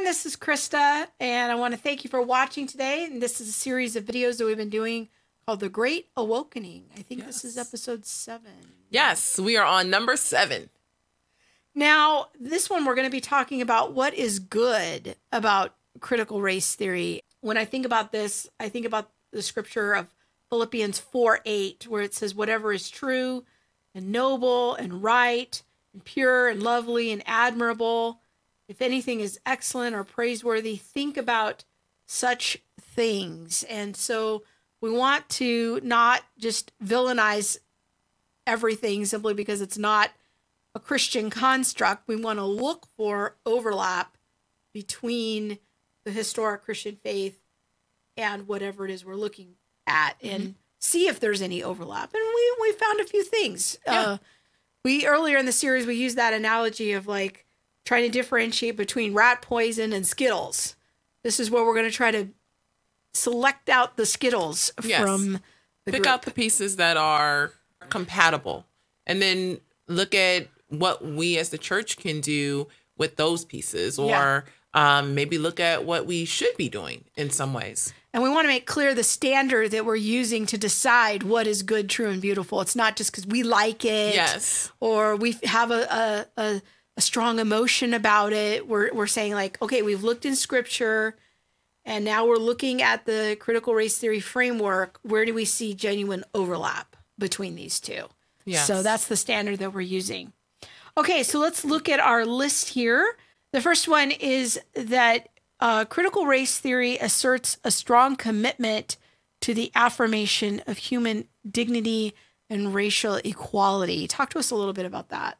this is Krista, and I want to thank you for watching today. And this is a series of videos that we've been doing called The Great Awokening. I think this is episode 7. Yes, we are on number 7. Now, this one we're going to be talking about what is good about critical race theory. When I think about this, I think about the scripture of Philippians 4:8, where it says, whatever is true and noble and right and pure and lovely and admirable, if anything is excellent or praiseworthy, think about such things. And so we want to not just villainize everything simply because it's not a Christian construct. We want to look for overlap between the historic Christian faith and whatever it is we're looking at and see if there's any overlap. And we found a few things. Yeah. We earlier in the series, we used that analogy of like trying to differentiate between rat poison and Skittles. This is where we're going to try to select out the Skittles from the Pick group. out the pieces that are compatible and then look at what we as the church can do with those pieces, or maybe look at what we should be doing in some ways. And we want to make clear the standard that we're using to decide what is good, true, and beautiful. It's not just because we like it, or we have a strong emotion about it. We're saying like, okay, we've looked in scripture and now we're looking at the critical race theory framework. Where do we see genuine overlap between these two? Yes. So that's the standard that we're using. Okay, so let's look at our list here. The first one is that critical race theory asserts a strong commitment to the affirmation of human dignity and racial equality. Talk to us a little bit about that.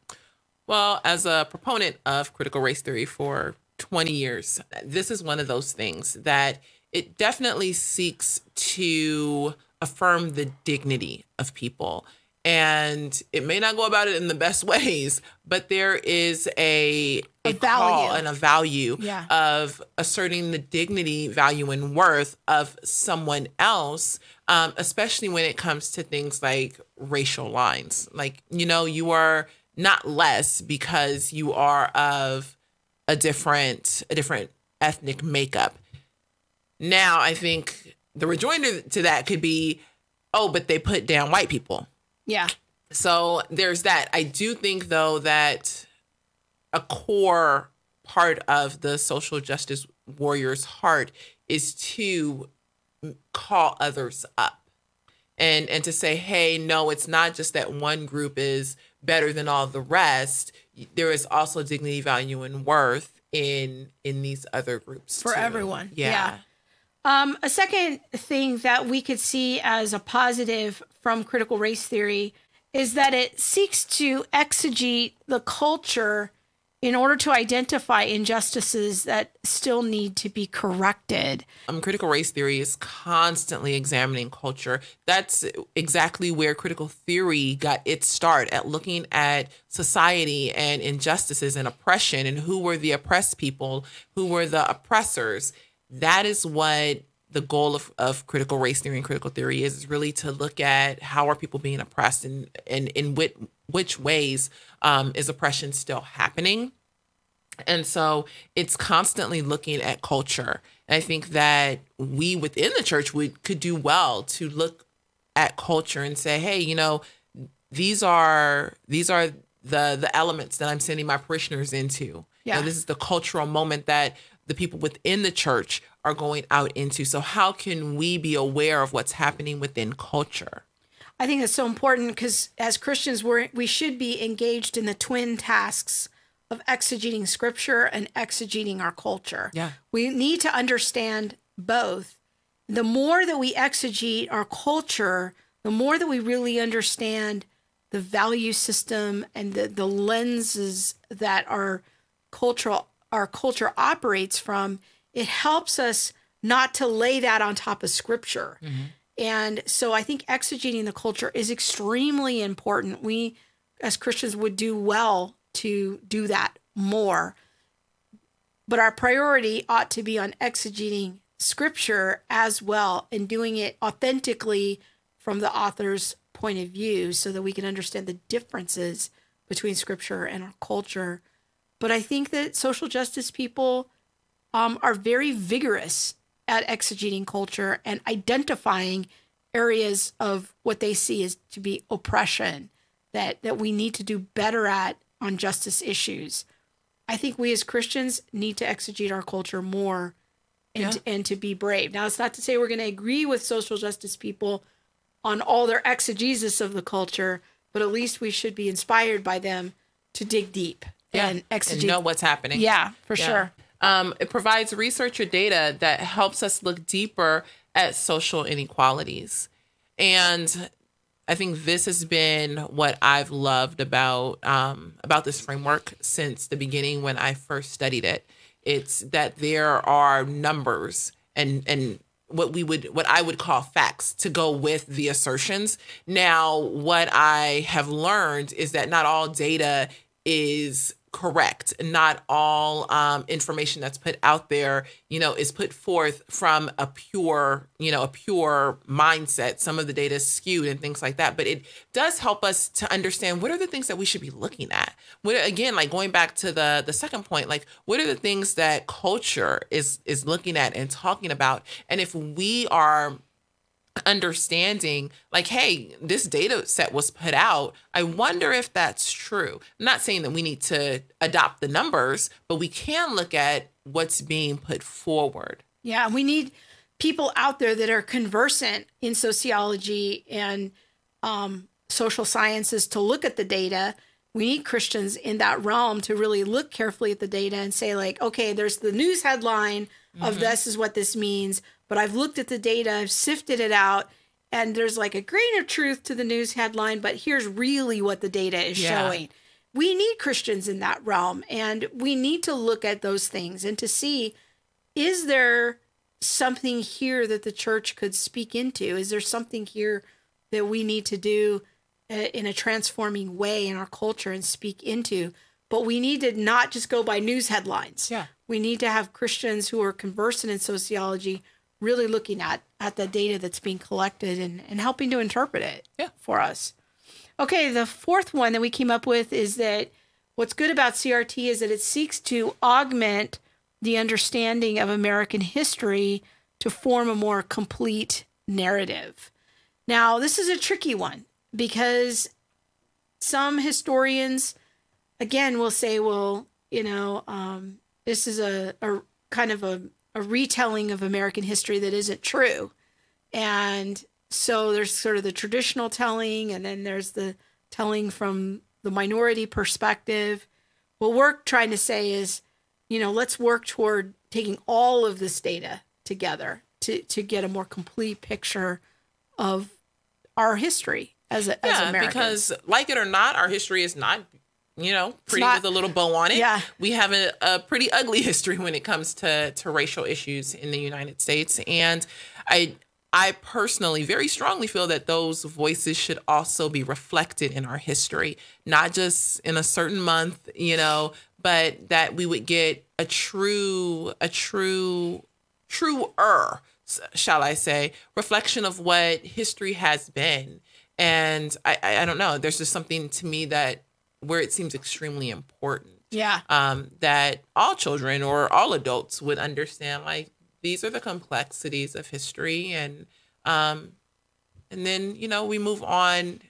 Well, as a proponent of critical race theory for 20 years, this is one of those things that it definitely seeks to affirm the dignity of people. And it may not go about it in the best ways, but there is a call and a value of asserting the dignity, value, and worth of someone else, especially when it comes to things like racial lines. Like, you know, you are not less because you are of a different ethnic makeup. Now, I think the rejoinder to that could be, oh, but they put down white people. Yeah. So there's that. I do think, though, that a core part of the social justice warrior's heart is to call others up and to say, hey, no, it's not just that one group is better than all the rest. There is also dignity, value, and worth in these other groups for too. Everyone. Yeah. A second thing that we could see as a positive from critical race theory is that it seeks to exegete the culture in order to identify injustices that still need to be corrected. Critical race theory is constantly examining culture. That's exactly where critical theory got its start, at looking at society and injustices and oppression and who were the oppressed people, who were the oppressors. That is what the goal of critical race theory and critical theory is really to look at how are people being oppressed and in which ways is oppression still happening. And so it's constantly looking at culture. And I think that we within the church could do well to look at culture and say, hey, you know, these are the elements that I'm sending my parishioners into. Yeah. You know, this is the cultural moment that the people within the church are going out into. So how can we be aware of what's happening within culture? I think that's so important because as Christians, we should be engaged in the twin tasks of exegeting scripture and exegeting our culture. Yeah. We need to understand both. The more that we exegete our culture, the more that we really understand the value system and the lenses that our culture operates from. It helps us not to lay that on top of scripture. Mm-hmm. And so I think exegeting the culture is extremely important. We, as Christians, would do well to do that more. But our priority ought to be on exegeting scripture as well and doing it authentically from the author's point of view so that we can understand the differences between scripture and our culture. But I think that social justice people are very vigorous at exegeting culture and identifying areas of what they see as to be oppression that we need to do better at on justice issues. I think we as Christians need to exegete our culture more and to be brave. Now, it's not to say we're going to agree with social justice people on all their exegesis of the culture, but at least we should be inspired by them to dig deep and exegete. And know what's happening. Yeah, for sure. It provides research or data that helps us look deeper at social inequalities. And I think this has been what I've loved about this framework since the beginning when I first studied it. It's that there are numbers and what I would call facts to go with the assertions. Now, what I have learned is that not all data is correct. Not all information that's put out there, is put forth from a pure mindset. Some of the data is skewed and things like that. But it does help us to understand what are the things that we should be looking at. Again, like going back to the second point, like what are the things that culture is looking at and talking about? And if we are understanding like, hey, this data set was put out, I wonder if that's true. I'm not saying that we need to adopt the numbers, but we can look at what's being put forward. Yeah, we need people out there that are conversant in sociology and social sciences to look at the data. We need Christians in that realm to really look carefully at the data and say like, okay, there's the news headline of this is what this means, but I've looked at the data, I've sifted it out, and there's like a grain of truth to the news headline, but here's really what the data is showing. We need Christians in that realm, and we need to look at those things and to see, is there something here that the church could speak into? Is there something here that we need to do in a transforming way in our culture and speak into? But we need to not just go by news headlines. Yeah. We need to have Christians who are conversant in sociology really looking at the data that's being collected and helping to interpret it for us. Okay, the fourth one that we came up with is that what's good about CRT is that it seeks to augment the understanding of American history to form a more complete narrative. Now, this is a tricky one because some historians, again, will say, well, this is a kind of a retelling of American history that isn't true. And so there's sort of the traditional telling, and then there's the telling from the minority perspective. What we're trying to say is, let's work toward taking all of this data together to get a more complete picture of our history as Americans. Because like it or not, our history is not pretty with a little bow on it. Yeah. We have a pretty ugly history when it comes to racial issues in the United States. And I personally very strongly feel that those voices should also be reflected in our history, not just in a certain month, but that we would get a truer, shall I say, reflection of what history has been. And I don't know, there's just something to me where it seems extremely important. Yeah. That all children or all adults would understand, like, these are the complexities of history. And then, we move on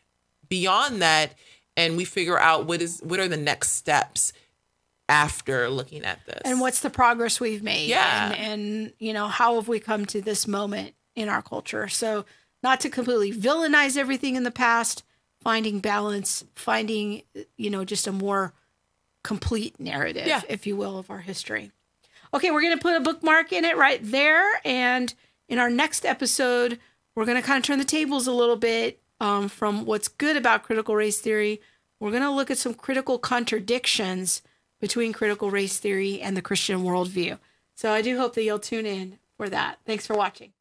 beyond that and we figure out what are the next steps after looking at this. And what's the progress we've made. Yeah. And how have we come to this moment in our culture? So not to completely villainize everything in the past, finding balance, finding, just a more complete narrative, if you will, of our history. Okay, we're going to put a bookmark in it right there. And in our next episode, we're going to kind of turn the tables a little bit from what's good about critical race theory. We're going to look at some critical contradictions between critical race theory and the Christian worldview. So I do hope that you'll tune in for that. Thanks for watching.